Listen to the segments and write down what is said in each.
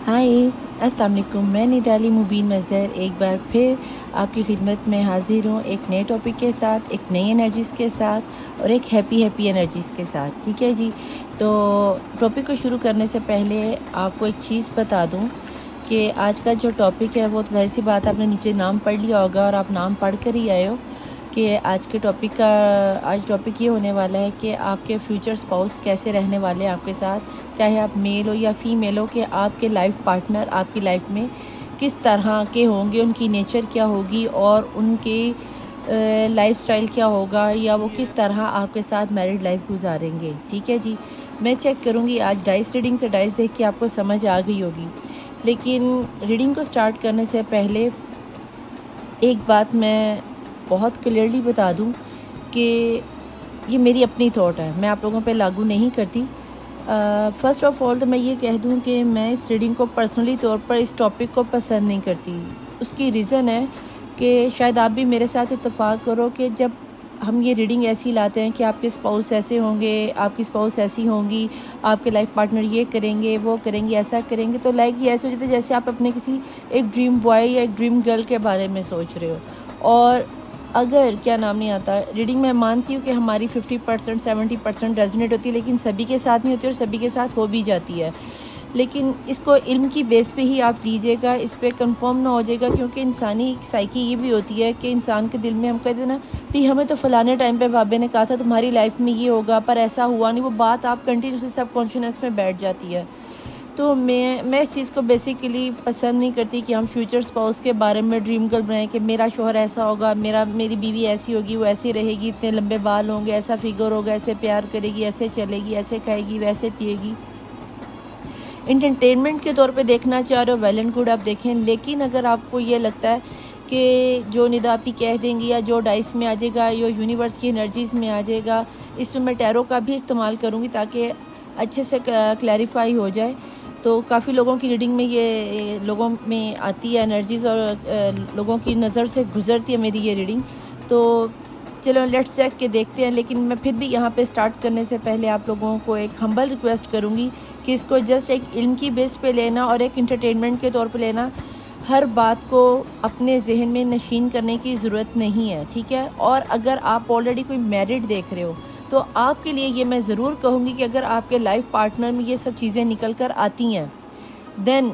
हाय, अस्सलाम वालेकुम। मैं निराली मुबीन मज़हर एक बार फिर आपकी खिदमत में हाज़िर हूँ एक नए टॉपिक के साथ, एक नई एनर्जीज़ के साथ और एक हैप्पी एनर्जीज़ के साथ। ठीक है जी। तो टॉपिक को शुरू करने से पहले आपको एक चीज़ बता दूँ कि आज का जो टॉपिक है वो तो ज़ाहिर-सी बात है आपने नीचे नाम पढ़ लिया होगा और आप नाम पढ़ कर ही आए हो कि आज टॉपिक ये होने वाला है कि आपके फ्यूचर स्पाउस कैसे रहने वाले हैं आपके साथ, चाहे आप मेल हो या फीमेल हो, कि आपके लाइफ पार्टनर आपकी लाइफ में किस तरह के होंगे, उनकी नेचर क्या होगी और उनके लाइफस्टाइल क्या होगा, या वो किस तरह आपके साथ मैरिड लाइफ गुजारेंगे। ठीक है जी। मैं चेक करूँगी आज डाइस रीडिंग से, डाइस देख के आपको समझ आ गई होगी। लेकिन रीडिंग को स्टार्ट करने से पहले एक बात मैं बहुत क्लियरली बता दूं कि ये मेरी अपनी थॉट है, मैं आप लोगों पे लागू नहीं करती। फ़र्स्ट ऑफ़ ऑल तो मैं ये कह दूं कि मैं इस रीडिंग को पर्सनली तौर पर इस टॉपिक को पसंद नहीं करती। उसकी रीज़न है कि शायद आप भी मेरे साथ इत्तेफाक करो कि जब हम ये रीडिंग ऐसी लाते हैं कि आपके स्पाउस ऐसे होंगे, आपकी स्पाउस ऐसी होंगी, आपके लाइफ पार्टनर ये करेंगे, वो करेंगे, ऐसा करेंगे, तो लाइक ये ऐसे हो जाता है जैसे आप अपने किसी एक ड्रीम बॉय या एक ड्रीम गर्ल के बारे में सोच रहे हो। और अगर क्या नाम नहीं आता, रीडिंग मैं मानती हूँ कि हमारी 50% 70% रेजोनेट होती है, लेकिन सभी के साथ नहीं होती और सभी के साथ हो भी जाती है। लेकिन इसको इल्म की बेस पे ही आप लीजिएगा, इस पे कंफर्म ना हो जाएगा, क्योंकि इंसानी साइकी ये भी होती है कि इंसान के दिल में हम कहते हैं ना भी हमें तो फ़लाने टाइम पे बाबे ने कहा था तुम्हारी लाइफ में ये होगा, पर ऐसा हुआ नहीं। वो बात आप कंटिन्यूसली सब कॉन्शियसनेस में बैठ जाती है। तो मैं इस चीज़ को बेसिकली पसंद नहीं करती कि हम फ्यूचर स्पाउस के बारे में ड्रीम गर्ल बनाएं कि मेरा शोहर ऐसा होगा, मेरी बीवी ऐसी होगी, वो ऐसी रहेगी, इतने लंबे बाल होंगे, ऐसा फिगर होगा, ऐसे प्यार करेगी, ऐसे चलेगी, ऐसे खाएगी, वैसे पिएगी। इंटरटेनमेंट के तौर पे देखना चाह रहे हो, वेल एंड गुड, आप देखें। लेकिन अगर आपको ये लगता है कि जो निदापी कह देंगी या जो डाइस में आ जाएगा या यूनिवर्स की एनर्जीज़ में आ जाएगा, इस पर मैं टैरो का भी इस्तेमाल करूँगी ताकि अच्छे से क्लैरिफाई हो जाए। तो काफ़ी लोगों की रीडिंग में ये लोगों में आती है एनर्जीज़ और लोगों की नज़र से गुज़रती है मेरी ये रीडिंग। तो चलो लेट्स चेक के देखते हैं। लेकिन मैं फिर भी यहाँ पे स्टार्ट करने से पहले आप लोगों को एक हम्बल रिक्वेस्ट करूँगी कि इसको जस्ट एक इल्म की बेस पे लेना और एक इंटरटेनमेंट के तौर पे लेना। हर बात को अपने जहन में नशीन करने की ज़रूरत नहीं है, ठीक है। और अगर आप ऑलरेडी कोई मैरिड देख रहे हो तो आपके लिए ये मैं ज़रूर कहूँगी कि अगर आपके लाइफ पार्टनर में ये सब चीज़ें निकल कर आती हैं, देन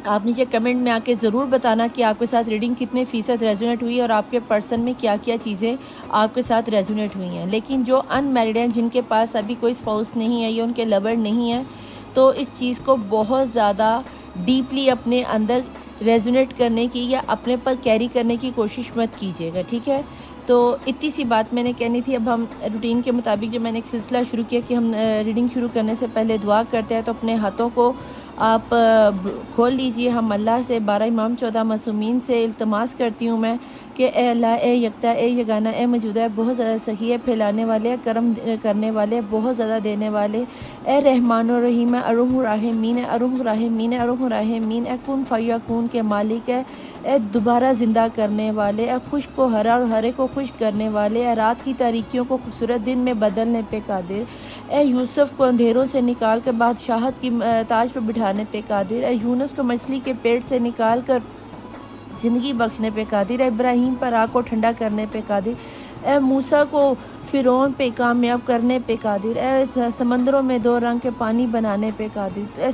आप नीचे कमेंट में आके ज़रूर बताना कि आपके साथ रीडिंग कितने फ़ीसद रेजोनेट हुई और आपके पर्सन में क्या क्या चीज़ें आपके साथ रेजोनेट हुई हैं। लेकिन जो अनमैरिड हैं, जिनके पास अभी कोई स्पाउस नहीं है या उनके लवर नहीं है, तो इस चीज़ को बहुत ज़्यादा डीपली अपने अंदर रेजोनेट करने की या अपने पर कैरी करने की कोशिश मत कीजिएगा, ठीक है। तो इतनी सी बात मैंने कहनी थी। अब हम रूटीन के मुताबिक जो मैंने एक सिलसिला शुरू किया कि हम रीडिंग शुरू करने से पहले दुआ करते हैं, तो अपने हाथों को आप खोल लीजिए। हम अल्लाह से 12 इमाम 14 मासूमीन से इल्तमास करती हूँ मैं कि ए अल्लाह, ए यकता, ए यगाना, ए मौजूदा, बहुत ज़्यादा सही है, फैलाने वाले, करम करने वाले, बहुत ज़्यादा देने वाले, ए रहमान और रहीम, अरुम राहिमीन, अरुम राहिमीन, अरुम राहिमीन, ए कुन फयकून के मालिक है, ए दोबारा ज़िंदा करने वाले, ए खुश को हरा और हरे को खुश करने वाले, ए रात की तारीकियों को खूबसूरत दिन में बदलने पे कादिर, ए यूसुफ को अंधेरों से निकाल कर बादशाहत की ताज पर बिठाने पे कादिर, ए यूनुस को मछली के पेट से निकाल कर ज़िंदगी बख्शने पे कादिर, इब्राहीम पर आग को ठंडा करने पे कादिर, ए मूसा को फ़िरौन पे कामयाब करने पे कादिर, ए समंदरों में 2 रंग के पानी बनाने पे कादिर, ए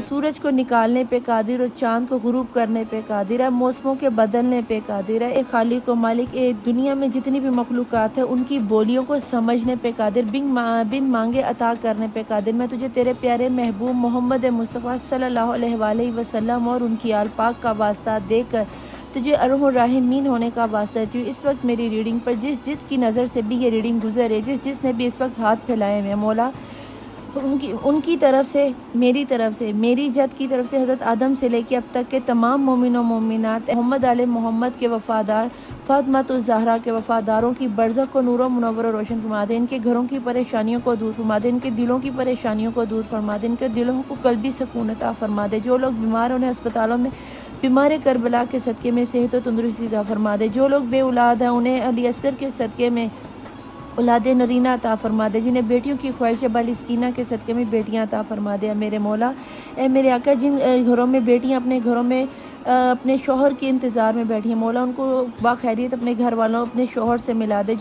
सूरज को निकालने पे कादिर और चाँद को गुरूब करने पे कादिर, है मौसमों के बदलने पे कादिर है, ए खालिक व मालिक, ए दुनिया में जितनी भी मखलूक़ात है उनकी बोलियों को समझने पे कादिर, बिन मांगे अता करने पे कादिर। मैं तुझे तेरे प्यारे महबूब मोहम्मद मुस्तफ़ा सल्लल्लाहु अलैहि वसल्लम और उनकी आल पाक का वास्ता देकर तुझे अरहमुर राहिमीन होने का वास्ता देती हूँ। इस वक्त मेरी रीडिंग पर जिस की नज़र से भी ये रीडिंग गुजरे, जिसने भी इस वक्त हाथ फैलाए हुए, मौला उनकी तरफ से, मेरी तरफ से, मेरी जद की तरफ से, हज़रत आदम से लेकर अब तक के तमाम मोमिन और मोमिनात, मोहम्मद आले मोहम्मद के वफ़ादार, फ़ातिमा ज़हरा के वफ़ादारों की बरज़ख को नूर मुनव्वर और रोशन फरमा दे, इनके घरों की परेशानियों को दूर फरमा दे, इनके दिलों की परेशानियों को दूर फरमा दे, इनके दिलों को कल्बी सकून अता फरमा दे। जो लोग बीमार उन्हें अस्पतालों में बीमार करबला के सदक़े में सेहत और तंदुरुस्ती अता फरमा दे। जो लोग बेऔलाद हैं उन्हें अली असगर के सदक़े में औलाद नरीना अता फरमा दे, जिन्हें बेटियों की ख्वाहिश बाली स्कीना के सदक़े में बेटियां अता फरमा दे मेरे मौला। ए मेरे आका, जिन घरों में बेटियां अपने घरों में अपने शोहर के इंतज़ार में बैठी हैं मौला, उनको बाखैरियत अपने घर वालों अपने शोहर से मिला दे।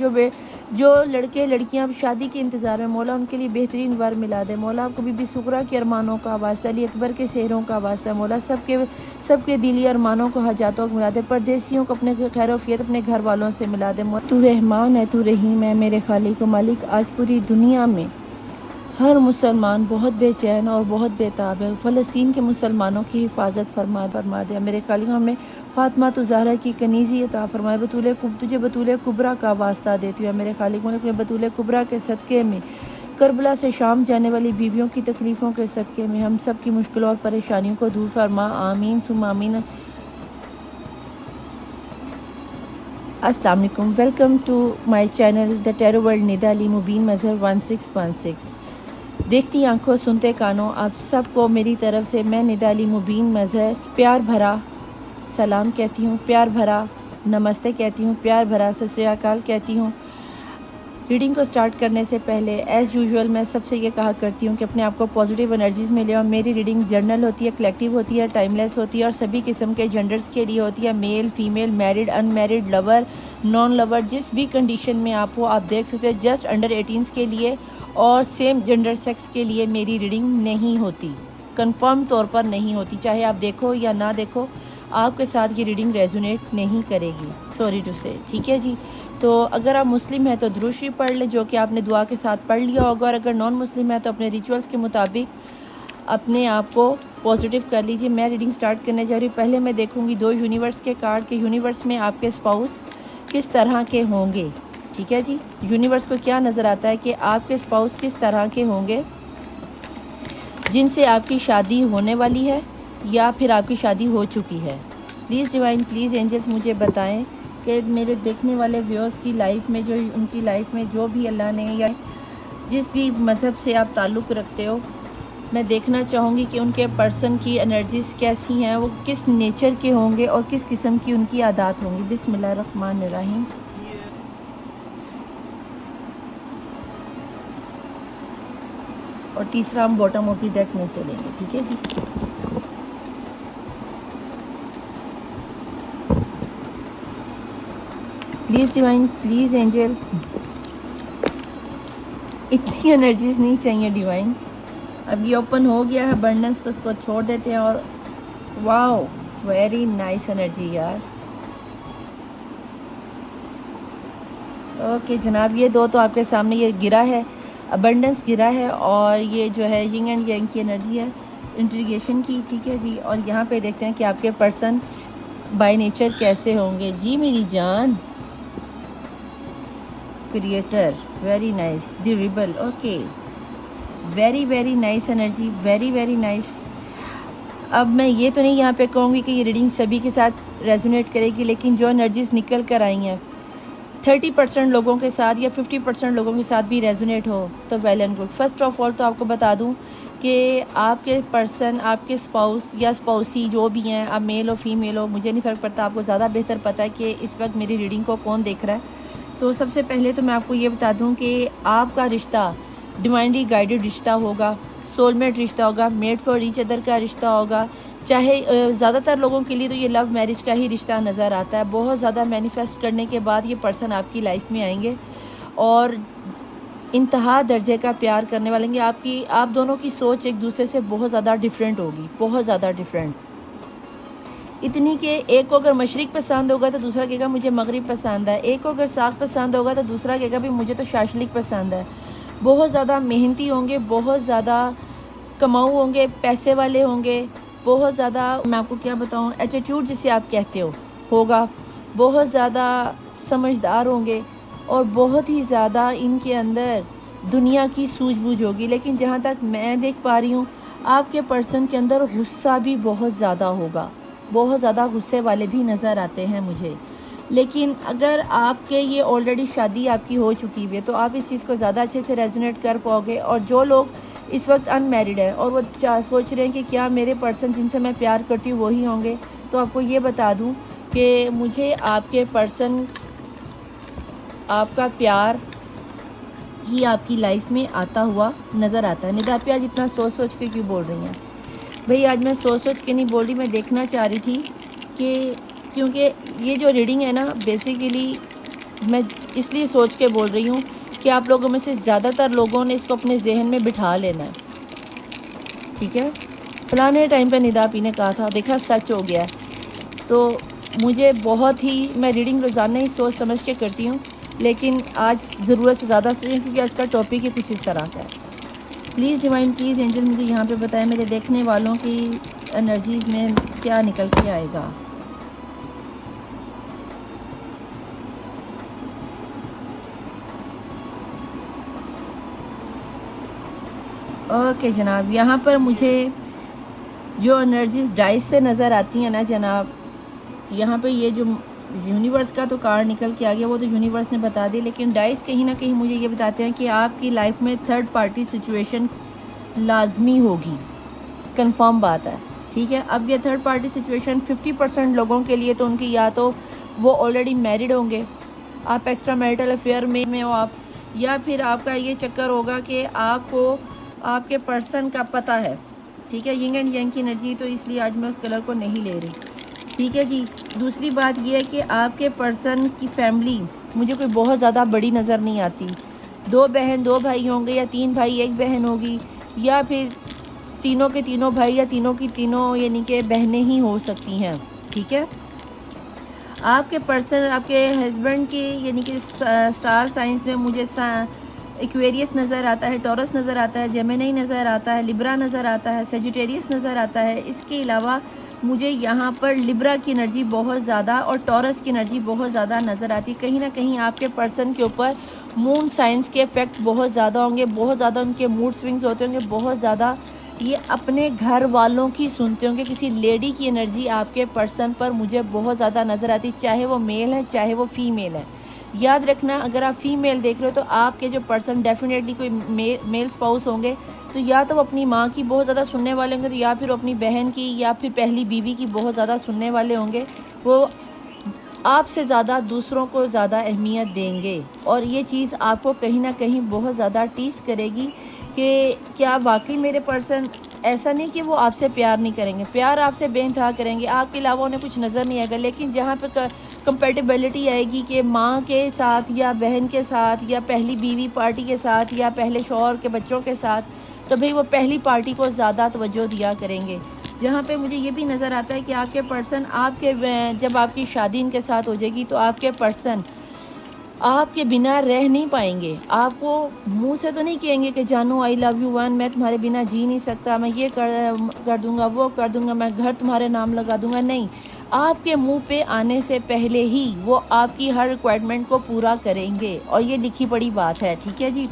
जो लड़के लड़कियां शादी के इंतज़ार में मौला, उनके लिए बेहतरीन वर मिला दे मौला। आपको बीबी सुकरा के अरमानों का वास्ता, अली अकबर के सेहरों का वास्ता मौला, सबके दिली अरमानों को हजातों को मिला दे। परदेसियों को अपने खैरोफियत अपने घर वालों से मिला दे मौला। तू रहमान है, तू रहीम है मेरे खालिक मालिक। आज पूरी दुनिया में हर मुसलमान बहुत बेचैन और बहुत बेताब है। फ़लस्तीन के मुसलमानों की हिफाजत फरमा दे मेरे खालिक। हमें फ़ातिमा तो ज़हरा की कनीज़ी अता फरमाए। तुझे बतूल कुबरा का वास्ता देती हूँ मेरे खालिक। अपने बतूल कुबरा के सदक़े में करबला से शाम जाने वाली बीवियों की तकलीफ़ों के सदक़े में हम सब की मुश्किलों और परेशानियों को दूर फरमा। आमीन सुम्मा आमीन। अस्सलाम वालेकुम, welcome to my channel the tarot world Nida Ali Mubeen Mazhar 1616। देखती आंखों सुनते कानों, आप सबको मेरी तरफ से मैं निदा अली मुबीन मज़हर प्यार भरा सलाम कहती हूँ, प्यार भरा नमस्ते कहती हूँ, प्यार भरा सत श्री अकाल कहती हूँ। रीडिंग को स्टार्ट करने से पहले एज़ यूजुअल मैं सबसे ये कहा करती हूँ कि अपने आप को पॉजिटिव एनर्जीज़ में ले। और मेरी रीडिंग जर्नल होती है, कलेक्टिव होती है, टाइमलेस होती है और सभी किस्म के जेंडर्स के लिए होती है। Male female, married unmarried, lover non lover, जिस भी कंडीशन में आप हो आप देख सकते हो। जस्ट अंडर 18 के लिए और सेम जेंडर सेक्स के लिए मेरी रीडिंग नहीं होती, कंफर्म तौर पर नहीं होती। चाहे आप देखो या ना देखो, आपके साथ ये रीडिंग रेजोनेट नहीं करेगी, सॉरी टू से, ठीक है जी। तो अगर आप मुस्लिम हैं तो दुरूद शरीफ पढ़ लें, जो कि आपने दुआ के साथ पढ़ लिया होगा। और अगर नॉन मुस्लिम है तो अपने रिचुअल्स के मुताबिक अपने आप को पॉजिटिव कर लीजिए। मैं रीडिंग स्टार्ट करने जा रही हूँ। पहले मैं देखूँगी 2 यूनिवर्स के कार्ड के यूनिवर्स में आपके स्पाउस किस तरह के होंगे, ठीक है जी। यूनिवर्स को क्या नज़र आता है कि आपके स्पाउस किस तरह के होंगे, जिनसे आपकी शादी होने वाली है या फिर आपकी शादी हो चुकी है। प्लीज़ डिवाइन, प्लीज़ एंजल्स मुझे बताएं कि मेरे देखने वाले व्यूअर्स की लाइफ में, जो उनकी लाइफ में जो भी अल्लाह ने या जिस भी मज़हब से आप ताल्लुक़ रखते हो, मैं देखना चाहूँगी कि उनके पर्सन की एनर्जीज़ कैसी हैं, वो किस नेचर के होंगे और किस किस्म की उनकी आदत होंगी। बिस्मिल्लाहिर्रहमानिर्रहीम। और तीसरा हम बॉटम ऑफ द डेक में से लेंगे, ठीक है जी। प्लीज़ डिवाइन, प्लीज़ एंजल्स, इतनी एनर्जीज नहीं चाहिए डिवाइन। अब ये ओपन हो गया है अबंडेंस, तो उसको छोड़ देते हैं। और वाओ, वेरी नाइस एनर्जी यार। ओके जनाब, ये 2 तो आपके सामने ये गिरा है, अबंडेंस गिरा है, और ये जो है यिंग एंड यांग की एनर्जी है इंट्रीगेशन की, ठीक है जी। और यहाँ पे देखते हैं कि आपके पर्सन बाय नेचर कैसे होंगे। जी मेरी जान, creator, very nice, the rebel, okay, very very nice energy, very very nice. अब मैं ये तो नहीं यहाँ पे कहूँगी कि ये रीडिंग सभी के साथ रेजोनेट करेगी, लेकिन जो एनर्जीज निकल कर आई हैं 30% लोगों के साथ या 50% लोगों के साथ भी रेजोनेट हो तो well and good. First of all तो आपको बता दूं कि आपके पर्सन, आपके स्पाउस या स्पाउसी जो भी हैं, आप मेल हो फीमेल हो, मुझे नहीं फ़र्क पड़ता, आपको ज़्यादा बेहतर पता है कि इस वक्त मेरी रीडिंग को कौन देख रहा है। तो सबसे पहले तो मैं आपको ये बता दूं कि आपका रिश्ता डिवाइनली गाइडेड रिश्ता होगा, सोलमेट रिश्ता होगा, मेड फॉर ईच अदर का रिश्ता होगा। चाहे ज़्यादातर लोगों के लिए तो ये लव मैरिज का ही रिश्ता नज़र आता है। बहुत ज़्यादा मैनिफेस्ट करने के बाद ये पर्सन आपकी लाइफ में आएंगे और इंतहा दर्जे का प्यार करने वाले हैं। आप दोनों की सोच एक दूसरे से बहुत ज़्यादा डिफरेंट होगी, बहुत ज़्यादा डिफरेंट। इतनी कि एक को अगर मशरिक पसंद होगा तो दूसरा कहेगा मुझे मगरिब पसंद है, एक को अगर साग पसंद होगा तो दूसरा कहेगा भी मुझे तो शाशलिक पसंद है। बहुत ज़्यादा मेहनती होंगे, बहुत ज़्यादा कमाऊ होंगे, पैसे वाले होंगे, बहुत ज़्यादा, मैं आपको क्या बताऊँ, एटीट्यूड जिसे आप कहते हो होगा, बहुत ज़्यादा समझदार होंगे और बहुत ही ज़्यादा इनके अंदर दुनिया की सूझबूझ होगी। लेकिन जहाँ तक मैं देख पा रही हूँ आपके पर्सन के अंदर गुस्सा भी बहुत ज़्यादा होगा, बहुत ज़्यादा गुस्से वाले भी नज़र आते हैं मुझे। लेकिन अगर आपके ये ऑलरेडी शादी आपकी हो चुकी है तो आप इस चीज़ को ज़्यादा अच्छे से रेजोनेट कर पाओगे। और जो लोग इस वक्त अनमैरिड है और वो सोच रहे हैं कि क्या मेरे पर्सन जिनसे मैं प्यार करती हूँ वही होंगे, तो आपको ये बता दूँ कि मुझे आपके पर्सन, आपका प्यार ये आपकी लाइफ में आता हुआ नज़र आता है। निदा आप आज इतना सोच सोच के क्यों बोल रही हैं? भाई आज मैं सोच सोच के नहीं बोल रही, मैं देखना चाह रही थी कि क्योंकि ये जो रीडिंग है ना बेसिकली मैं इसलिए सोच के बोल रही हूँ कि आप लोगों में से ज़्यादातर लोगों ने इसको अपने जहन में बिठा लेना है, ठीक है। फलाने टाइम पे निदा आपी ने कहा था, देखा सच हो गया है। तो मुझे बहुत ही, मैं रीडिंग रोज़ाना ही सोच समझ के करती हूँ, लेकिन आज ज़रूरत से ज़्यादा सोचें क्योंकि आज का टॉपिक ही कुछ इस तरह का है। प्लीज़ डिवाइन, प्लीज़ एंजल मुझे यहाँ पे बताएं मेरे देखने वालों की एनर्जीज़ में क्या निकल के आएगा। ओके जनाब, यहाँ पर मुझे जो एनर्जीज़ डाइस से नज़र आती हैं ना जनाब, यहाँ पे ये जो यूनिवर्स का तो कार्ड निकल के आ गया, वो तो यूनिवर्स ने बता दी, लेकिन डाइस कहीं ना कहीं मुझे ये बताते हैं कि आपकी लाइफ में थर्ड पार्टी सिचुएशन लाजमी होगी, कंफर्म बात है, ठीक है। अब ये थर्ड पार्टी सिचुएशन 50% लोगों के लिए तो उनकी या तो वो ऑलरेडी मैरिड होंगे, आप एक्स्ट्रा मैरिटल अफेयर में हो आप, या फिर आपका ये चक्कर होगा कि आपको आपके पर्सन का पता है, ठीक है। यिंग एंड यांग की एनर्जी, तो इसलिए आज मैं उस कलर को नहीं ले रही, ठीक है जी। दूसरी बात यह है कि आपके पर्सन की फैमिली मुझे कोई बहुत ज़्यादा बड़ी नज़र नहीं आती। 2 बहन 2 भाई होंगे, या 3 भाई 1 बहन होगी, या फिर तीनों के तीनों भाई या तीनों की तीनों यानी कि बहनें ही हो सकती हैं, ठीक है। आपके पर्सन, आपके हस्बैंड के यानी कि स्टार साइंस में मुझे एक्वेरियस नज़र आता है, टॉरस नज़र आता है, जेमिनी नज़र आता है, लिब्रा नज़र आता है, सेजिटेरियस नज़र आता है। इसके अलावा मुझे यहाँ पर लिब्रा की एनर्जी बहुत ज़्यादा और टॉरस की एनर्जी बहुत ज़्यादा नज़र आती है। कहीं ना कहीं आपके पर्सन के ऊपर मून साइंस के इफ़ेक्ट बहुत ज़्यादा होंगे, बहुत ज़्यादा उनके मूड स्विंग्स होते होंगे, बहुत ज़्यादा ये अपने घर वालों की सुनते होंगे। किसी लेडी की एनर्जी आपके पर्सन पर मुझे बहुत ज़्यादा नज़र आती है, चाहे वो मेल है चाहे वो फीमेल है। याद रखना, अगर आप फीमेल देख रहे हो तो आपके जो पर्सन डेफिनेटली कोई मेल स्पाउस होंगे, तो या तो वो अपनी माँ की बहुत ज़्यादा सुनने वाले होंगे, तो या फिर अपनी बहन की या फिर पहली बीवी की बहुत ज़्यादा सुनने वाले होंगे। वो आपसे ज़्यादा दूसरों को ज़्यादा अहमियत देंगे, और ये चीज़ आपको कहीं ना कहीं बहुत ज़्यादा टीस करेगी कि क्या वाकई मेरे पर्सन, ऐसा नहीं कि वो आपसे प्यार नहीं करेंगे, प्यार आपसे बेइंतहा करेंगे, आपके अलावा उन्हें कुछ नज़र नहीं आएगा, लेकिन जहाँ पे कंपेटिबिलिटी आएगी कि माँ के साथ या बहन के साथ या पहली बीवी पार्टी के साथ या पहले शौहर के बच्चों के साथ, तो भाई वो पहली पार्टी को ज़्यादा तवज्जो दिया करेंगे। जहाँ पे मुझे ये भी नज़र आता है कि आपके पर्सन, आपके जब आपकी शादी इनके साथ हो जाएगी तो आपके पर्सन आपके बिना रह नहीं पाएंगे। आपको मुंह से तो नहीं कहेंगे कि जानू आई लव यू वन, मैं तुम्हारे बिना जी नहीं सकता, मैं ये कर दूंगा, वो कर दूंगा, मैं घर तुम्हारे नाम लगा दूंगा। नहीं, आपके मुंह पे आने से पहले ही वो आपकी हर रिक्वायरमेंट को पूरा करेंगे, और ये लिखी पड़ी बात है, ठीक है जी।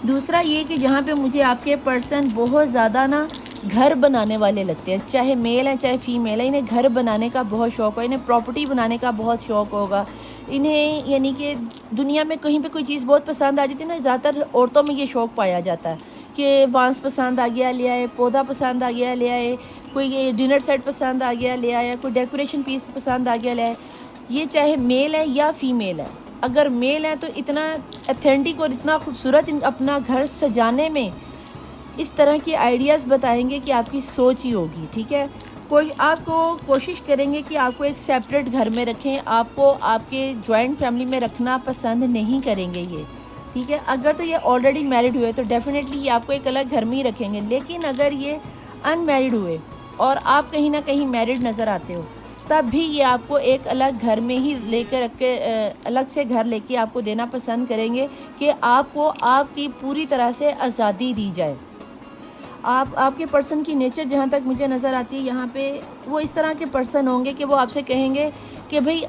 दूसरा ये कि जहाँ पे मुझे आपके पर्सन बहुत ज़्यादा ना घर बनाने वाले लगते हैं, चाहे मेल है चाहे फीमेल है, इन्हें घर बनाने का बहुत शौक़ है, इन्हें प्रॉपर्टी बनाने का बहुत शौक़ होगा, इन्हें यानी कि दुनिया में कहीं पे कोई चीज़ बहुत पसंद आ जाती है ना, ज़्यादातर औरतों में ये शौक़ पाया जाता है कि बांस पसंद आ गया ले आए, पौधा पसंद आ गया ले आए, कोई डिनर सेट पसंद आ गया ले आया, कोई डेकोरेशन पीस पसंद आ गया ले आए। ये चाहे मेल है या फीमेल है, अगर मेल है तो इतना अथेंटिक और इतना खूबसूरत अपना घर सजाने में इस तरह के आइडियाज़ बताएंगे कि आपकी सोच ही होगी, ठीक है। आपको कोशिश करेंगे कि आपको एक सेपरेट घर में रखें, आपको आपके जॉइंट फैमिली में रखना पसंद नहीं करेंगे ये, ठीक है। अगर तो ये ऑलरेडी मैरिड हुए तो डेफिनेटली ये आपको एक अलग घर में ही रखेंगे, लेकिन अगर ये अनमैरिड हुए और आप कहीं ना कहीं मैरिड नज़र आते हो, तब भी ये आपको एक अलग घर में ही लेकर रख के अलग से घर लेके आपको देना पसंद करेंगे कि आपको आपकी पूरी तरह से आज़ादी दी जाए। आपके पर्सन की नेचर जहाँ तक मुझे नज़र आती है, यहाँ पे वो इस तरह के पर्सन होंगे कि वो आपसे कहेंगे कि भाई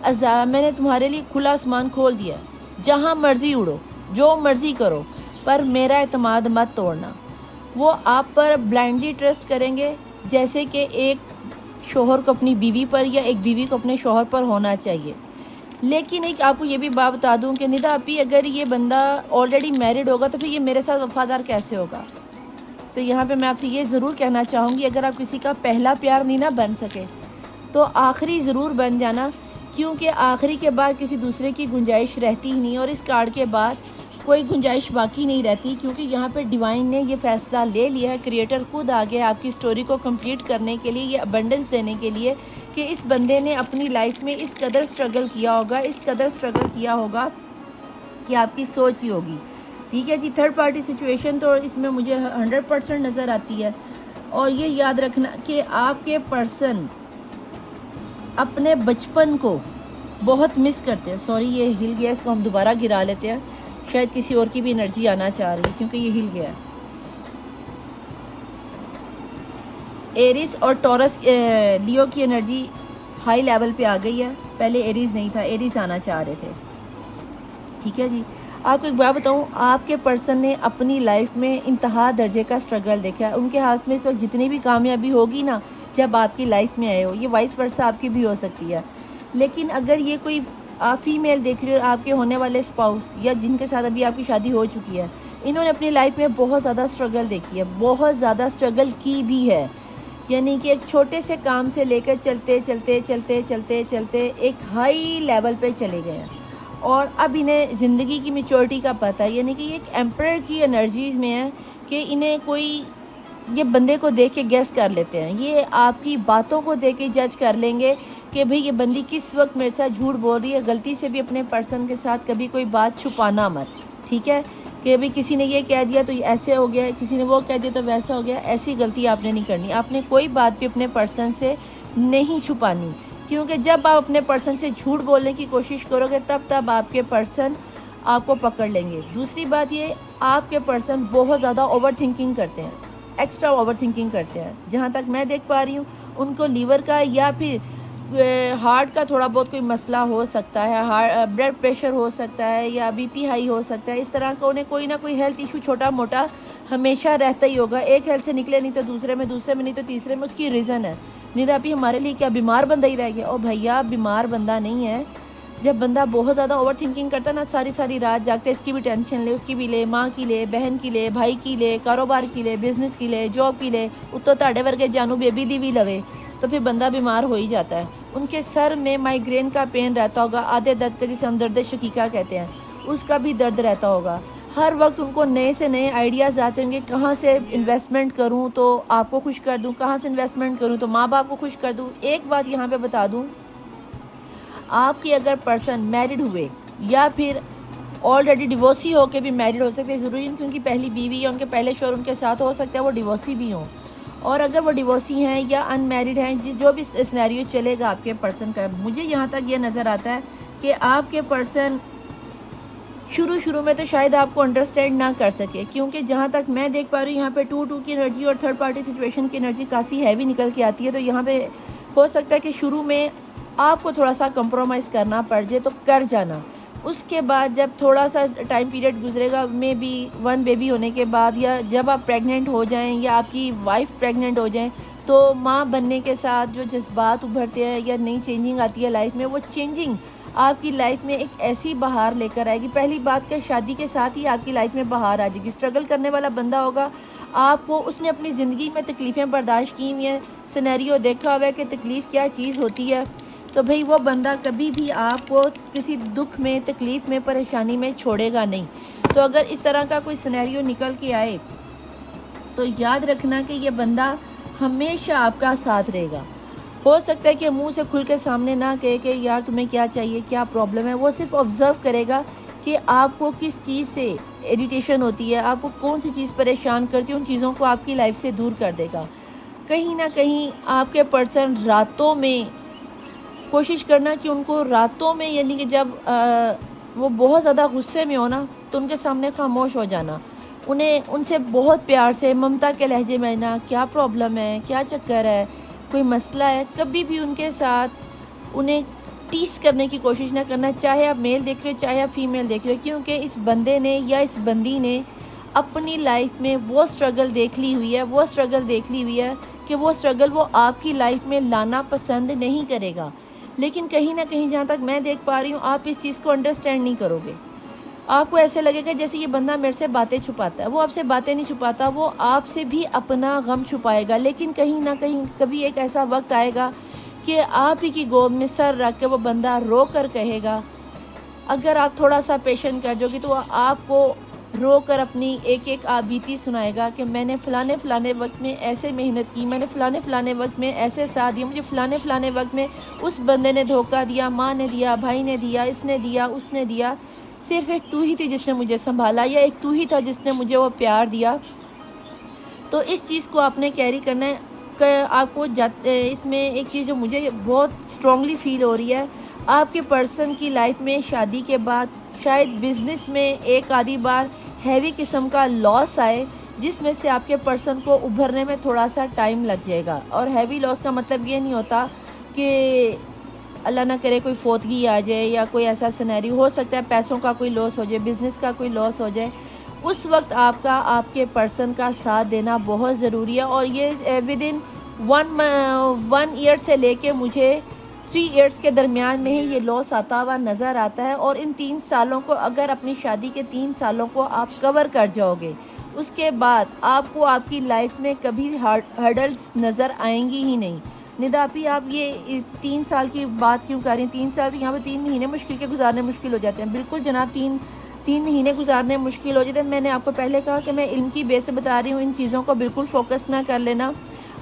मैंने तुम्हारे लिए खुला आसमान खोल दिया, जहाँ मर्ज़ी उड़ो, जो मर्ज़ी करो, पर मेरा एतमाद मत तोड़ना। वो आप पर ब्लाइंडली ट्रस्ट करेंगे, जैसे कि एक शोहर को अपनी बीवी पर या एक बीवी को अपने शोहर पर होना चाहिए। लेकिन एक आपको ये भी बात बता दूं कि निदा आपी, अगर ये बंदा ऑलरेडी मैरिड होगा तो फिर ये मेरे साथ वफादार कैसे होगा। तो यहाँ पे मैं आपसे ये ज़रूर कहना चाहूँगी, अगर आप किसी का पहला प्यार नहीं ना बन सके तो आखिरी ज़रूर बन जाना, क्योंकि आखिरी के बाद किसी दूसरे की गुंजाइश रहती ही नहीं। और इस कार्ड के बाद कोई गुंजाइश बाकी नहीं रहती, क्योंकि यहाँ पे डिवाइन ने ये फ़ैसला ले लिया है, क्रिएटर खुद आ गया आपकी स्टोरी को कंप्लीट करने के लिए, ये अबंडेंस देने के लिए कि इस बंदे ने अपनी लाइफ में इस कदर स्ट्रगल किया होगा, इस कदर स्ट्रगल किया होगा कि आपकी सोच ही होगी। ठीक है जी। थर्ड पार्टी सिचुएशन तो इसमें मुझे 100% नज़र आती है। और ये याद रखना कि आपके पर्सन अपने बचपन को बहुत मिस करते हैं। सॉरी, ये हिल गया, इसको हम दोबारा गिरा लेते हैं, शायद किसी और की भी एनर्जी आना चाह रही है क्योंकि ये हिल गया है। एरिस और टॉरस, लियो की एनर्जी हाई लेवल पे आ गई है। पहले एरिस नहीं था, एरिस आना चाह रहे थे। ठीक है जी। आपको एक बात बताऊं, आपके पर्सन ने अपनी लाइफ में इंतहा दर्जे का स्ट्रगल देखा है। उनके हाथ में इस वक्त जितनी भी कामयाबी होगी ना, जब आपकी लाइफ में आए हो, ये वाइस वर्सा आपकी भी हो सकती है। लेकिन अगर ये कोई आप फीमेल देख रही हो, आपके होने वाले स्पाउस या जिनके साथ अभी आपकी शादी हो चुकी है, इन्होंने अपनी लाइफ में बहुत ज़्यादा स्ट्रगल देखी है, बहुत ज़्यादा स्ट्रगल की भी है। यानी कि एक छोटे से काम से लेकर चलते चलते चलते चलते चलते एक हाई लेवल पे चले गए हैं। और अब इन्हें ज़िंदगी की मैच्योरिटी का पता है। यानी कि ये एक एम्परर की एनर्जीज़ में है कि इन्हें कोई ये बंदे को देख के गेस कर लेते हैं, ये आपकी बातों को देख के जज कर लेंगे कि भाई ये बंदी किस वक्त मेरे साथ झूठ बोल रही है। गलती से भी अपने पर्सन के साथ कभी कोई बात छुपाना मत। ठीक है, कि भाई किसी ने ये कह दिया तो ये ऐसे हो गया, किसी ने वो कह दिया तो वैसा हो गया। ऐसी गलती आपने नहीं करनी। आपने कोई बात भी अपने पर्सन से नहीं छुपानी, क्योंकि जब आप अपने पर्सन से झूठ बोलने की कोशिश करोगे तब आपके पर्सन आपको पकड़ लेंगे। दूसरी बात ये, आपके पर्सन बहुत ज़्यादा ओवर थिंकिंग करते हैं, एक्स्ट्रा ओवर थिंकिंग करते हैं। जहाँ तक मैं देख पा रही हूँ, उनको लीवर का या फिर हार्ट का थोड़ा बहुत कोई मसला हो सकता है, ब्लड प्रेशर हो सकता है या बीपी हाई हो सकता है। इस तरह का उन्हें कोई ना कोई हेल्थ इशू छोटा मोटा हमेशा रहता ही होगा। एक हेल्थ से निकले नहीं तो दूसरे में, दूसरे में नहीं तो तीसरे में, उसकी रीज़न है। निरापी हमारे लिए क्या बीमार बंदा ही रह गया? और भैया बीमार बंदा नहीं है। जब बंदा बहुत ज़्यादा ओवर थिंकिंग करता है ना, सारी सारी रात जागते, इसकी भी टेंशन ले, उसकी भी ले, माँ की ले, बहन की ले, भाई की ले, कारोबार की ले, बिजनेस की ले, जॉब की ले, उत्तो ताड़े वर्गे जानू बेबी दी भी लवे, तो फिर बंदा बीमार हो ही जाता है। उनके सर में माइग्रेन का पेन रहता होगा, आधे दर्द का जिसे हम दर्द शकीका कहते हैं, उसका भी दर्द रहता होगा। हर वक्त उनको नए से नए आइडियाज़ आते होंगे, कहाँ से इन्वेस्टमेंट करूँ तो आपको खुश कर दूँ, कहाँ से इन्वेस्टमेंट करूँ तो माँ बाप को खुश कर दूँ। एक बात यहाँ पे बता दूँ, आपकी अगर पर्सन मैरिड हुए या फिर ऑलरेडी डिवोर्सी हो के भी मैरिड हो सकते हैं, ज़रूरी नहीं कि उनकी पहली बीवी या उनके पहले शोहर उनके साथ हो सकता है वो डिवोर्सी भी हों। और अगर वो डिवोर्सी हैं या अनमैरिड हैं, जो भी सिनेरियो चलेगा आपके पर्सन का, मुझे यहाँ तक ये नज़र आता है कि आपके पर्सन शुरू में तो शायद आपको अंडरस्टैंड ना कर सके, क्योंकि जहाँ तक मैं देख पा रही हूँ यहाँ पे 2-2 की एनर्जी और थर्ड पार्टी सिचुएशन की एनर्जी काफ़ी हैवी निकल के आती है। तो यहाँ पे हो सकता है कि शुरू में आपको थोड़ा सा कंप्रोमाइज़ करना पड़ जाए तो कर जाना। उसके बाद जब थोड़ा सा टाइम पीरियड गुजरेगा, मे बी 1 बेबी होने के बाद या जब आप प्रेग्नेंट हो जाएं या आपकी वाइफ प्रेग्नेंट हो जाएं, तो माँ बनने के साथ जो जज्बात उभरते हैं या नई चेंजिंग आती है लाइफ में, वो चेंजिंग आपकी लाइफ में एक ऐसी बहार लेकर आएगी। पहली बात कि शादी के साथ ही आपकी लाइफ में बहार आ जाएगी। स्ट्रगल करने वाला बंदा होगा, आपको उसने अपनी ज़िंदगी में तकलीफ़ें बर्दाश्त की हुई हैं, सिनेरियो देखा हुआ है कि तकलीफ़ क्या चीज़ होती है, तो भाई वो बंदा कभी भी आपको किसी दुख में, तकलीफ़ में, परेशानी में छोड़ेगा नहीं। तो अगर इस तरह का कोई सिनेरियो निकल के आए तो याद रखना कि ये बंदा हमेशा आपका साथ रहेगा। हो सकता है कि मुंह से खुल के सामने ना कहे कि यार तुम्हें क्या चाहिए, क्या प्रॉब्लम है, वो सिर्फ ऑब्ज़र्व करेगा कि आपको किस चीज़ से इरिटेशन होती है, आपको कौन सी चीज़ परेशान करती है, उन चीज़ों को आपकी लाइफ से दूर कर देगा। कहीं ना कहीं आपके पर्सन रातों में कोशिश करना कि उनको रातों में, यानी कि जब वो बहुत ज़्यादा गुस्से में हो ना, तो उनके सामने खामोश हो जाना, उन्हें उनसे बहुत प्यार से ममता के लहजे में ना, क्या प्रॉब्लम है, क्या चक्कर है, कोई मसला है, कभी भी उनके साथ उन्हें टीस करने की कोशिश ना करना, चाहे आप मेल देख रहे हो चाहे आप फीमेल देख रहे हो, क्योंकि इस बंदे ने या इस बंदी ने अपनी लाइफ में वो स्ट्रगल देख ली हुई है कि वो स्ट्रगल वो आपकी लाइफ में लाना पसंद नहीं करेगा। लेकिन कहीं ना कहीं जहाँ तक मैं देख पा रही हूँ, आप इस चीज़ को अंडरस्टैंड नहीं करोगे। आपको ऐसे लगेगा जैसे ये बंदा मेरे से बातें छुपाता है। वो आपसे बातें नहीं छुपाता, वो आपसे भी अपना गम छुपाएगा। लेकिन कहीं ना कहीं कभी एक ऐसा वक्त आएगा कि आप ही की गोद में सर रख के वो बंदा रो कर कहेगा अगर आप थोड़ा सा पेशेंट कर जाओगे तो आपको रो कर अपनी एक एक बीती सुनाएगा कि मैंने फ़लाने वक्त में ऐसे मेहनत की, मैंने फ़लाने वक्त में ऐसे साथ दिया, मुझे फ़लाने वक्त में उस बंदे ने धोखा दिया, माँ ने दिया, भाई ने दिया, इसने दिया, उसने दिया, सिर्फ़ एक तू ही थी जिसने मुझे संभाला, या एक तू ही था जिसने मुझे वो प्यार दिया। तो इस चीज़ को आपने कैरी करना है। आपको इसमें एक चीज़ जो मुझे बहुत स्ट्रॉन्गली फील हो रही है, आपके पर्सन की लाइफ में शादी के बाद शायद बिज़नेस में एक आधी बार हैवी किस्म का लॉस आए, जिसमें से आपके पर्सन को उभरने में थोड़ा सा टाइम लग जाएगा। और हैवी लॉस का मतलब ये नहीं होता कि अल्लाह ना करे कोई फोतगी आ जाए या कोई ऐसा सिनेरियो, हो सकता है पैसों का कोई लॉस हो जाए, बिज़नेस का कोई लॉस हो जाए। उस वक्त आपके पर्सन का साथ देना बहुत ज़रूरी है। और ये विद इन 1 ईयर से लेके मुझे 3 ईयर्स के दरमियान में ही ये लॉस आता हुआ नज़र आता है। और इन 3 सालों को, अगर अपनी शादी के 3 सालों को आप कवर कर जाओगे, उसके बाद आपको आपकी लाइफ में कभी हर्डल्स नज़र आएंगी ही नहीं। निदापी आप ये 3 साल की बात क्यों कर रही हैं? 3 साल तो यहाँ पे 3 महीने मुश्किल के गुजारने मुश्किल हो जाते हैं। बिल्कुल जनाब, 3 महीने गुजारने मुश्किल हो जाते हैं। मैंने आपको पहले कहा कि मैं इल्म की बेस से बता रही हूँ, इन चीज़ों को बिल्कुल फोकस ना कर लेना।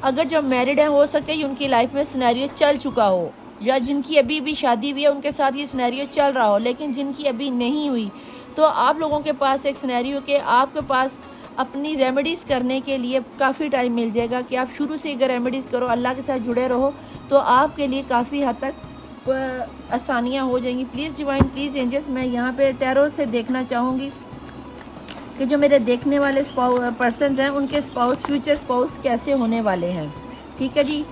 अगर जो मैरिड हैं, हो सकता है उनकी लाइफ में सिनेरियो चल चुका हो, या जिनकी अभी भी शादी हुई है उनके साथ ये सिनेरियो चल रहा हो, लेकिन जिनकी अभी नहीं हुई, तो आप लोगों के पास एक सिनेरियो के आपके पास अपनी रेमेडीज़ करने के लिए काफ़ी टाइम मिल जाएगा कि आप शुरू से अगर रेमेडीज़ करो, अल्लाह के साथ जुड़े रहो, तो आपके लिए काफ़ी हद तक आसानियाँ हो जाएंगी। प्लीज़ डिवाइन, प्लीज़ एंजल्स, मैं यहाँ पे टैरो से देखना चाहूँगी कि जो मेरे देखने वाले पर्सन हैं उनके स्पाउस, फ्यूचर स्पाउस कैसे होने वाले हैं। ठीक है जी।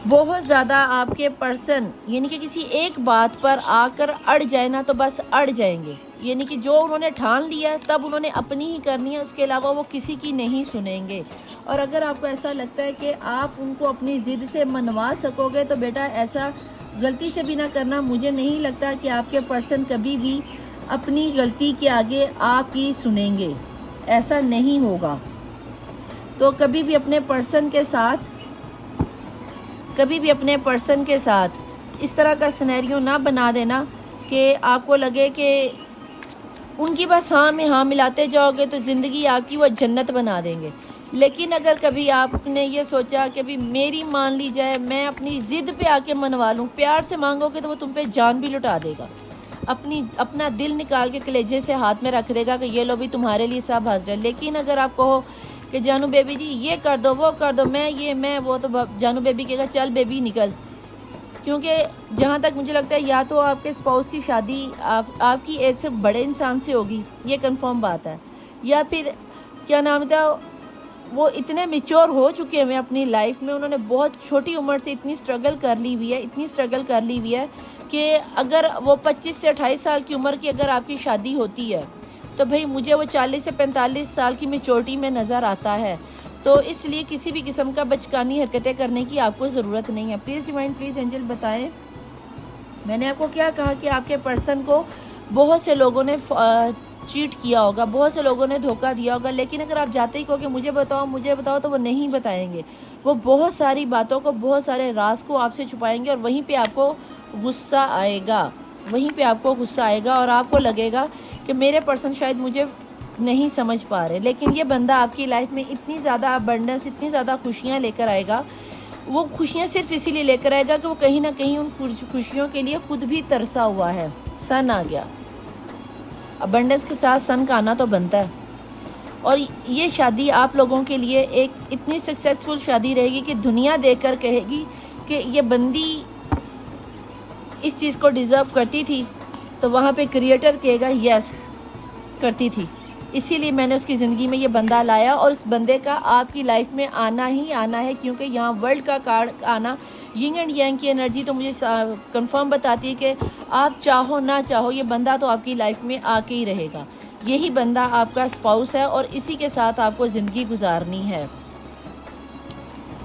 बहुत ज़्यादा आपके पर्सन यानी कि किसी एक बात पर आकर अड़ जाए ना, तो बस अड़ जाएंगे। यानी कि जो उन्होंने ठान लिया तब उन्होंने अपनी ही करनी है, उसके अलावा वो किसी की नहीं सुनेंगे। और अगर आपको ऐसा लगता है कि आप उनको अपनी ज़िद से मनवा सकोगे, तो बेटा ऐसा गलती से भी ना करना। मुझे नहीं लगता कि आपके पर्सन कभी भी अपनी गलती के आगे आपकी सुनेंगे, ऐसा नहीं होगा। तो कभी भी अपने पर्सन के साथ इस तरह का सिनेरियो ना बना देना कि आपको लगे कि उनकी बस हाँ में हाँ मिलाते जाओगे तो ज़िंदगी आपकी वो जन्नत बना देंगे। लेकिन अगर कभी आपने ये सोचा कि अभी मेरी मान ली जाए, मैं अपनी ज़िद पे आके मनवा लूँ, प्यार से मांगोगे तो वो तुम पे जान भी लुटा देगा, अपना दिल निकाल के कलेजे से हाथ में रख देगा कि ये लो भी तुम्हारे लिए सब हाजिर है। लेकिन अगर आप कहो कि जानू बेबी जी ये कर दो, वो कर दो, मैं वो, तो जानू बेबी कहेगा चल बेबी निकल। क्योंकि जहाँ तक मुझे लगता है, या तो आपके स्पाउस की शादी आपकी एज से बड़े इंसान से होगी, ये कंफर्म बात है, या फिर क्या नाम था, वो इतने मैच्योर हो चुके हैं अपनी लाइफ में, उन्होंने बहुत छोटी उम्र से इतनी स्ट्रगल कर ली हुई है कि अगर वो 25 से 28 साल की उम्र की अगर आपकी शादी होती है, तो भाई मुझे वो 40 से 45 साल की मैच्योरिटी में नज़र आता है। तो इसलिए किसी भी किस्म का बचकानी हरकतें करने की आपको ज़रूरत नहीं है। प्लीज़ डिवाइन, प्लीज़ एंजल बताएं, मैंने आपको क्या कहा कि आपके पर्सन को बहुत से लोगों ने चीट किया होगा, बहुत से लोगों ने धोखा दिया होगा। लेकिन अगर आप जाते ही कहोगे मुझे बताओ, तो वो नहीं बताएंगे। वो बहुत सारी बातों को, बहुत सारे राज को आपसे छुपाएंगे, और वहीं पे आपको गुस्सा आएगा और आपको लगेगा कि मेरे पर्सन शायद मुझे नहीं समझ पा रहे। लेकिन ये बंदा आपकी लाइफ में इतनी ज़्यादा अबंडेंस, इतनी ज़्यादा खुशियाँ लेकर आएगा। वो खुशियाँ सिर्फ इसीलिए लेकर आएगा कि वो कहीं ना कहीं उन खुशियों के लिए खुद भी तरसा हुआ है। सन आ गया, अबंडेंस के साथ सन का आना तो बनता है। और ये शादी आप लोगों के लिए एक इतनी सक्सेसफुल शादी रहेगी कि दुनिया देखकर कहेगी कि ये बंदी इस चीज़ को डिज़र्व करती थी, तो वहाँ पे क्रिएटर कहेगा यस करती थी, इसीलिए मैंने उसकी ज़िंदगी में ये बंदा लाया। और उस बंदे का आपकी लाइफ में आना ही आना है, क्योंकि यहाँ वर्ल्ड का कार्ड आना, यिंग एंड यांग की एनर्जी तो मुझे कंफर्म बताती है कि आप चाहो ना चाहो ये बंदा तो आपकी लाइफ में आके ही रहेगा। यही बंदा आपका स्पाउस है और इसी के साथ आपको ज़िंदगी गुजारनी है।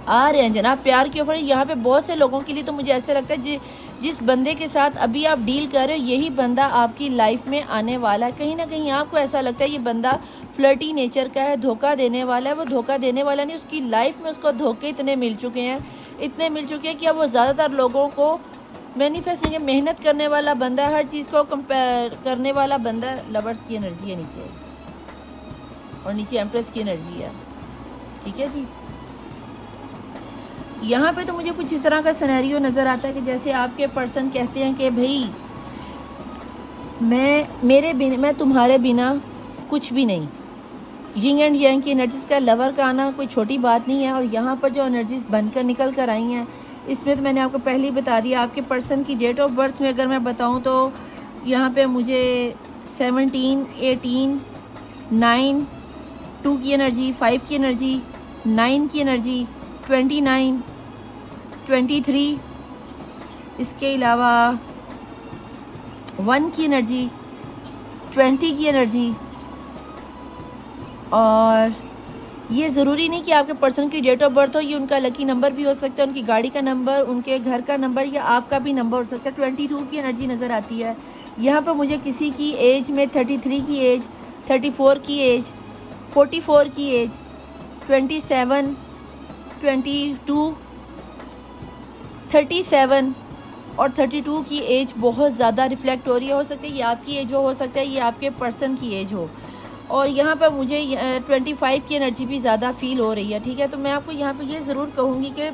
आ रहे हैं जनाब प्यार के ऑफर यहाँ पे बहुत से लोगों के लिए। तो मुझे ऐसा लगता है जिस बंदे के साथ अभी आप डील कर रहे हो, यही बंदा आपकी लाइफ में आने वाला है। कहीं ना कहीं आपको ऐसा लगता है ये बंदा फ्लर्टी नेचर का है, धोखा देने वाला है। वो धोखा देने वाला नहीं, उसकी लाइफ में उसको धोखे इतने मिल चुके हैं कि अब वो ज़्यादातर लोगों को मैनिफेस्ट में मेहनत करने वाला बंदा है, हर चीज़ को कंपेयर करने वाला बंदा है। लवर्स की एनर्जी है नीचे, और नीचे एम्प्रेस की एनर्जी है। ठीक है जी। यहाँ पे तो मुझे कुछ इस तरह का सिनेरियो नज़र आता है कि जैसे आपके पर्सन कहते हैं कि भाई मैं तुम्हारे बिना कुछ भी नहीं। यिंग एंड यांग की एनर्जीज़ का लवर का आना कोई छोटी बात नहीं है। और यहाँ पर जो एनर्जीज़ बनकर निकल कर आई हैं, इसमें तो मैंने आपको पहले ही बता दिया। आपके पर्सन की डेट ऑफ बर्थ में अगर मैं बताऊँ तो यहाँ पे मुझे 17, 18, 9, 2 की एनर्जी, 5 की एनर्जी, 9 की एनर्जी, 29, 23, इसके अलावा 1 की एनर्जी, 20 की एनर्जी। और ये ज़रूरी नहीं कि आपके पर्सन की डेट ऑफ बर्थ हो, ये उनका लकी नंबर भी हो सकता है, उनकी गाड़ी का नंबर, उनके घर का नंबर, या आपका भी नंबर हो सकता है। 22 की एनर्जी नज़र आती है यहाँ पर मुझे। किसी की एज में 33 की एज, 34 की एज, 44 की एज, 27, 22, 37 और 32 की एज बहुत ज़्यादा रिफ्लेक्ट हो रही है। हो सकता है ये आपकी एज हो सकता है ये आपके पर्सन की एज हो। और यहाँ पर मुझे 25 की एनर्जी भी ज़्यादा फील हो रही है। ठीक है, तो मैं आपको यहाँ पे ये ज़रूर कहूँगी कि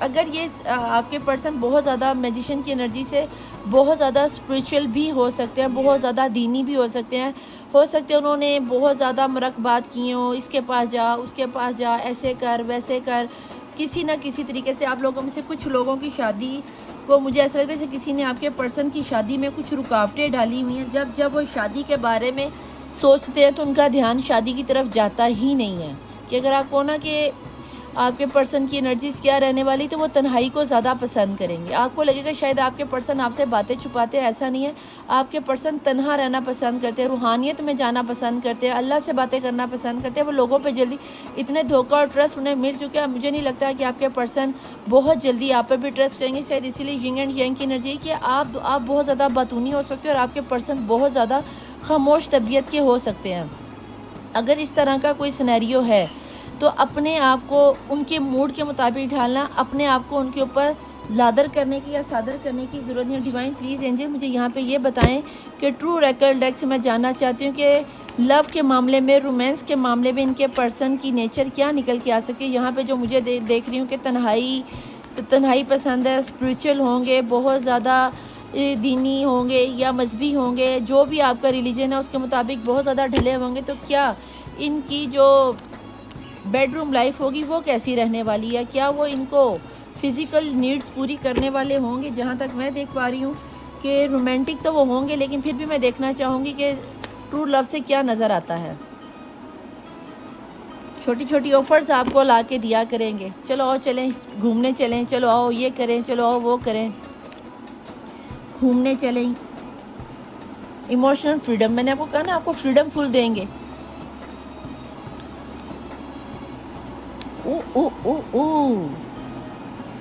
अगर ये आपके पर्सन बहुत ज़्यादा मैजिशियन की एनर्जी से बहुत ज़्यादा स्पिरिचुअल भी हो सकते हैं, बहुत ज़्यादा दीनी भी हो सकते हैं। हो सकते हैं उन्होंने बहुत ज़्यादा मुराकबात किए हों, इसके पास जा, उसके पास जा, ऐसे कर, वैसे कर। किसी ना किसी तरीके से आप लोगों में से कुछ लोगों की शादी को, मुझे ऐसा लगता है जैसे किसी ने आपके पर्सन की शादी में कुछ रुकावटें डाली हुई हैं। जब वो शादी के बारे में सोचते हैं तो उनका ध्यान शादी की तरफ जाता ही नहीं है। कि अगर आपको ना कि आपके पर्सन की एनर्जीज क्या रहने वाली, तो वो तन्हाई को ज़्यादा पसंद करेंगे। आपको लगेगा शायद आपके पर्सन आपसे बातें छुपाते हैं, ऐसा नहीं है। आपके पर्सन तन्हा रहना पसंद करते हैं, रूहानियत में जाना पसंद करते हैं, अल्लाह से बातें करना पसंद करते हैं। वो लोगों पे जल्दी, इतने धोखा और ट्रस्ट उन्हें मिल चुका है, मुझे नहीं लगता कि आपके पर्सन बहुत जल्दी आप पर भी ट्रस्ट करेंगे। शायद इसीलिए यिंग एंड यांग की एनर्जी कि आप बहुत ज़्यादा बातूनी हो सकते हो और आपके पर्सन बहुत ज़्यादा खामोश तबीयत के हो सकते हैं। अगर इस तरह का कोई सिनेरियो है तो अपने आप को उनके मूड के मुताबिक ढालना, अपने आप को उनके ऊपर लादर करने की या सादर करने की ज़रूरत नहीं है। डिवाइन प्लीज़ एंजल मुझे यहाँ पे ये बताएं कि ट्रू रेकल डेक से मैं जानना चाहती हूँ कि लव के मामले में, रोमांस के मामले में इनके पर्सन की नेचर क्या निकल के आ सकती है। यहाँ पे जो मुझे देख रही हूँ कि तन्हाई पसंद है, स्पिरिचुअल होंगे, बहुत ज़्यादा दीनी होंगे या मजहबी होंगे, जो भी आपका रिलीजन है उसके मुताबिक बहुत ज़्यादा ढले होंगे। तो क्या इनकी जो बेडरूम लाइफ होगी वो कैसी रहने वाली है? क्या वो इनको फिज़िकल नीड्स पूरी करने वाले होंगे? जहाँ तक मैं देख पा रही हूँ कि रोमांटिक तो वो होंगे, लेकिन फिर भी मैं देखना चाहूँगी कि ट्रू लव से क्या नज़र आता है। छोटी छोटी ऑफ़र्स आपको ला के दिया करेंगे, चलो आओ चलें घूमने चलें, चलो आओ ये करें, चलो आओ वो करें, घूमने चलें। इमोशनल फ्रीडम, मैंने आपको कहा ना आपको फ्रीडम फुल देंगे।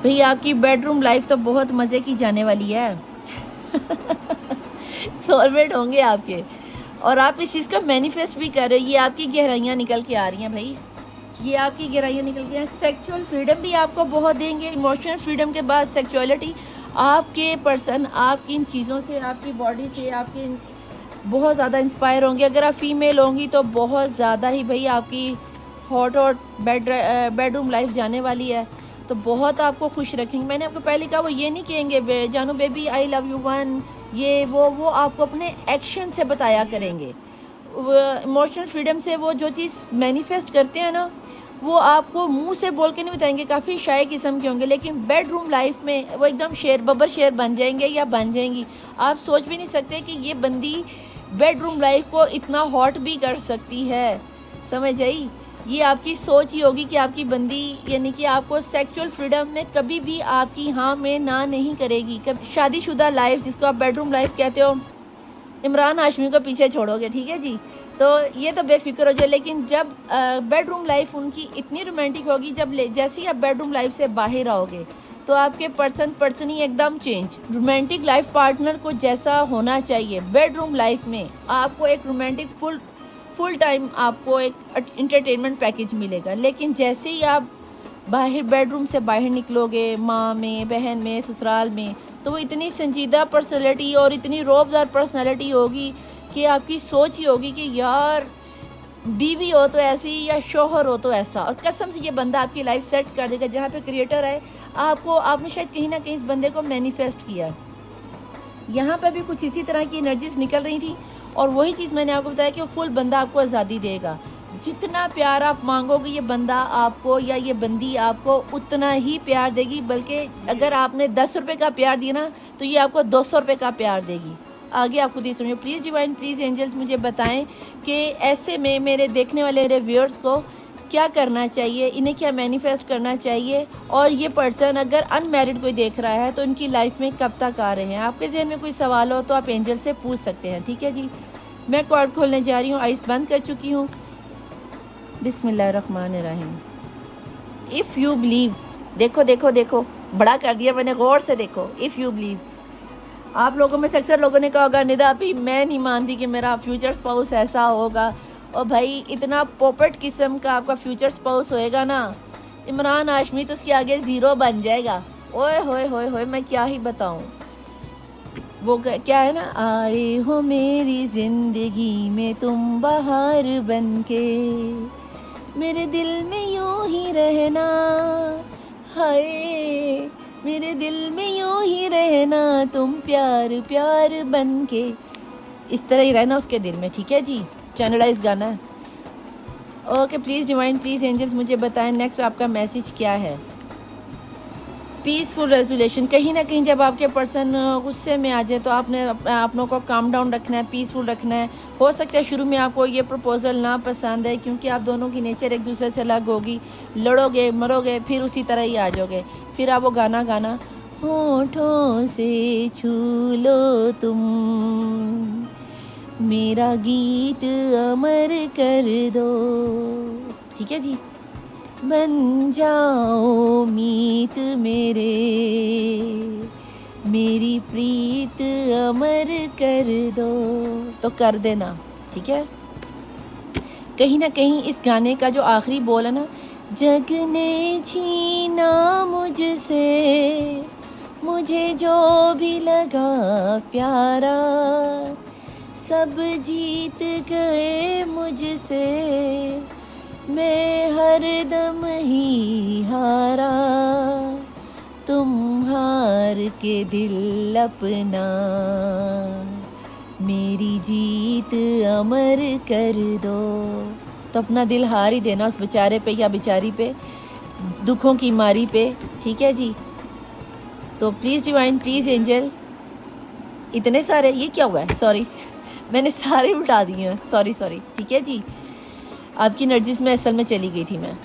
भाई आपकी बेडरूम लाइफ तो बहुत मज़े की जाने वाली है। सोलमेट होंगे आपके, और आप इस चीज़ का मैनिफेस्ट भी कर रहे हो। ये आपकी गहराइयाँ निकल के आ रही हैं भाई, ये आपकी गहराइयाँ निकल के। सेक्सुअल फ्रीडम भी आपको बहुत देंगे। इमोशनल फ्रीडम के बाद सेक्सुअलिटी, आपके पर्सन आपकी इन चीज़ों से, आपकी बॉडी से, आपके बहुत ज़्यादा इंस्पायर होंगे। अगर आप फीमेल होंगी तो बहुत ज़्यादा ही भाई आपकी हॉट और बेडरूम लाइफ जाने वाली है, तो बहुत आपको खुश रखेंगे। मैंने आपको पहले कहा, वो ये नहीं कहेंगे जानू baby I love you one, ये वो आपको अपने एक्शन से बताया करेंगे। इमोशनल फ्रीडम से वो जो चीज़ मैनिफेस्ट करते हैं ना, वो आपको मुंह से बोल के नहीं बताएंगे, काफ़ी शाय किस्म के होंगे, लेकिन बेडरूम लाइफ में वो एकदम बब्बर शेर बन जाएंगे या बन जाएंगी। आप सोच भी नहीं सकते कि ये बंदी बेडरूम लाइफ को इतना हॉट भी कर सकती है। समझ आई? ये आपकी सोच ही होगी कि आपकी बंदी, यानी कि आपको सेक्सुअल फ्रीडम में कभी भी आपकी हाँ में ना नहीं करेगी। शादीशुदा लाइफ जिसको आप बेडरूम लाइफ कहते हो, इमरान हाशमी को पीछे छोड़ोगे, ठीक है जी, तो ये तो बेफिक्र हो जाए। लेकिन जब बेडरूम लाइफ उनकी इतनी रोमांटिक होगी, जैसे ही आप बेडरूम लाइफ से बाहर आओगे तो आपके पर्सन ही एकदम चेंज। रोमांटिक लाइफ पार्टनर को जैसा होना चाहिए बेडरूम लाइफ में, आपको एक रोमांटिक फुल टाइम आपको एक इंटरटेनमेंट पैकेज मिलेगा। लेकिन जैसे ही आप बाहर बेडरूम से बाहर निकलोगे, माँ में, बहन में, ससुराल में, तो वो इतनी संजीदा पर्सनैलिटी और इतनी रौबदार पर्सनैलिटी होगी कि आपकी सोच ही होगी कि यार बीवी हो तो ऐसी या शोहर हो तो ऐसा, और कसम से ये बंदा आपकी लाइफ सेट कर देगा। जहाँ पे क्रिएटर है, आपने शायद कहीं ना कहीं इस बंदे को मैनिफेस्ट किया। यहाँ पे भी कुछ इसी तरह की एनर्जीज निकल रही थी, और वही चीज़ मैंने आपको बताया कि वो फुल बंदा आपको आज़ादी देगा। जितना प्यार आप मांगोगे ये बंदा आपको या ये बंदी आपको उतना ही प्यार देगी, बल्कि अगर आपने 10 रुपये का प्यार दिया ना तो ये आपको 200 रुपये का प्यार देगी। आगे आप खुद ही समझो। प्लीज़ डिवाइन, प्लीज़ एंजल्स मुझे बताएं कि ऐसे में मेरे देखने वाले मेरे व्यूअर्स को क्या करना चाहिए, इन्हें क्या मैनिफेस्ट करना चाहिए, और ये पर्सन अगर अनमैरिड कोई देख रहा है तो इनकी लाइफ में कब तक आ रहे हैं। आपके जहन में कोई सवाल हो तो आप एंजल से पूछ सकते हैं, ठीक है जी। मैं कार्ड खोलने जा रही हूँ, आइस बंद कर चुकी हूँ। बिस्मिल्लाहिर्रहमानिर्रहीम। इफ़ यू बिलीव, देखो देखो देखो, बड़ा कर दिया मैंने, गौर से देखो। इफ़ यू बिलीव, आप लोगों में से अक्सर लोगों ने कहा होगा निदा अभी मैं नहीं मानती कि मेरा फ्यूचर स्पाउस ऐसा होगा। और भाई इतना पोपट किस्म का आपका फ्यूचर स्पाउस होएगा ना, इमरान हाशमी तो उसके आगे ज़ीरो बन जाएगा। ओए होए होए होए, मैं क्या ही बताऊं। वो क्या है ना, आए हो मेरी ज़िंदगी में तुम बहार बनके, मेरे दिल में यूं ही रहना, हाय मेरे दिल में यूं ही रहना, तुम प्यार प्यार बनके। इस तरह ही रहना उसके दिल में, ठीक है जी। चैनलाइज गाना है। Okay, please divine, please angels मुझे बताएं नेक्स्ट आपका मैसेज क्या है। पीसफुल रेजोल्यूशन, कहीं ना कहीं जब आपके पर्सन गुस्से में आ जाए तो आपने अपनों को काम डाउन रखना है, पीसफुल रखना है। हो सकता है शुरू में आपको ये प्रपोजल ना पसंद है, क्योंकि आप दोनों की नेचर एक दूसरे से अलग होगी। लड़ोगे मरोगे फिर उसी तरह ही आ जाओगे। फिर आप वो गाना गाना, होठों से छू लो तुम, मेरा गीत अमर कर दो, ठीक है जी। बन जाओ मीत मेरे, मेरी प्रीत अमर कर दो, तो कर देना, ठीक है। कहीं ना कहीं इस गाने का जो आखिरी बोल है ना, जग ने छीना मुझसे, मुझे जो भी लगा प्यारा, सब जीत गए मुझसे, मैं हर दम ही हारा, तुम हार के दिल अपना, मेरी जीत अमर कर दो। तो अपना दिल हार ही देना उस बेचारे पे या बेचारी पे, दुखों की मारी पे, ठीक है जी। तो प्लीज़ डिवाइन, प्लीज़ एंजल, इतने सारे, ये क्या हुआ है, सॉरी मैंने सारे उठा दिए हैं, सॉरी सॉरी, ठीक है जी। आपकी एनर्जीज में असल में चली गई थी मैं।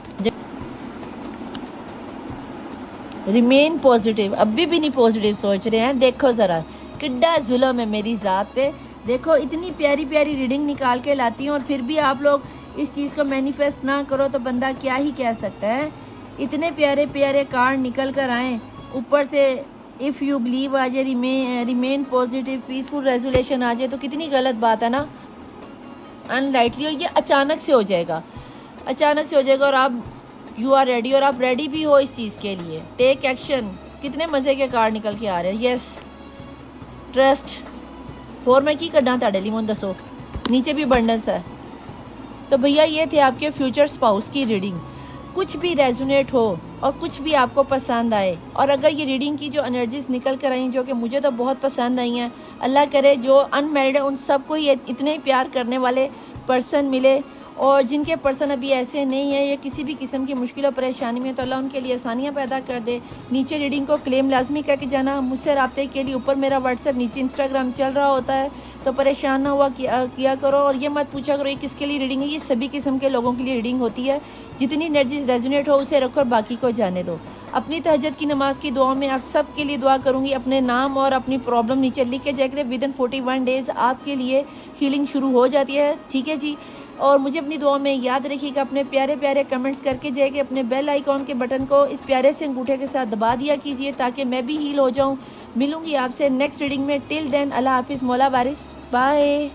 रिमेन पॉजिटिव, अभी भी नहीं पॉजिटिव सोच रहे हैं। देखो ज़रा किड्डा जुल्म है मेरी ज़ात पे। देखो इतनी प्यारी प्यारी रीडिंग निकाल के लाती हूँ और फिर भी आप लोग इस चीज़ को मैनिफेस्ट ना करो तो बंदा क्या ही कह सकता है। इतने प्यारे प्यारे कार्ड निकल कर आए, ऊपर से इफ़ यू बिलीव आ जाए, रिमेन पॉजिटिव, पीसफुल रेजोल्यूशन आ जाए, तो कितनी गलत बात है ना। अनलाइटली, और ये अचानक से हो जाएगा, अचानक से हो जाएगा, और आप यू आर रेडी, और आप रेडी भी हो इस चीज़ के लिए। टेक एक्शन, कितने मज़े के कार्ड निकल के आ रहे हैं। यस, ट्रस्ट, फोर मैं की करना था डेली मोन दसो, नीचे भी बंडल्स है। तो भैया ये थे आपके फ्यूचर स्पाउस की रीडिंग। कुछ भी रेजोनेट हो और कुछ भी आपको पसंद आए, और अगर ये रीडिंग की जो एनर्जीज निकल कर आई जो कि मुझे तो बहुत पसंद आई हैं, अल्लाह करे जो अनमैरिड है उन सबको ये इतने प्यार करने वाले पर्सन मिले, और जिनके पर्सन अभी ऐसे नहीं है या किसी भी किस्म की मुश्किल और परेशानी में, तो अल्लाह उनके लिए आसानियाँ पैदा कर दे। नीचे रीडिंग को क्लेम लाजमी करके जाना। मुझसे रब्ते के लिए ऊपर मेरा व्हाट्सएप, नीचे इंस्टाग्राम चल रहा होता है, तो परेशान ना हुआ किया करो। और ये मत पूछा करो ये किसके लिए रीडिंग है, ये सभी किस्म के लोगों के लिए रीडिंग होती है। जितनी एनर्जीज रेजोनेट हो उसे रखो और बाकी को जाने दो। अपनी तहज्जुद की नमाज की दुआ में आप सब के लिए दुआ करूँगी। अपने नाम और अपनी प्रॉब्लम नीचे लिख के जाकर विदिन 41 डेज़ आपके लिए हीलिंग शुरू हो जाती है, ठीक है जी। और मुझे अपनी दुआ में याद रखिएगा। अपने प्यारे प्यारे कमेंट्स करके जाइए, अपने बेल आइकॉन के बटन को इस प्यारे से अंगूठे के साथ दबा दिया कीजिए ताकि मैं भी हील हो जाऊं। मिलूंगी आपसे नेक्स्ट रीडिंग में। टिल देन अल्लाह हाफिज़, मौला वारिस, बाय।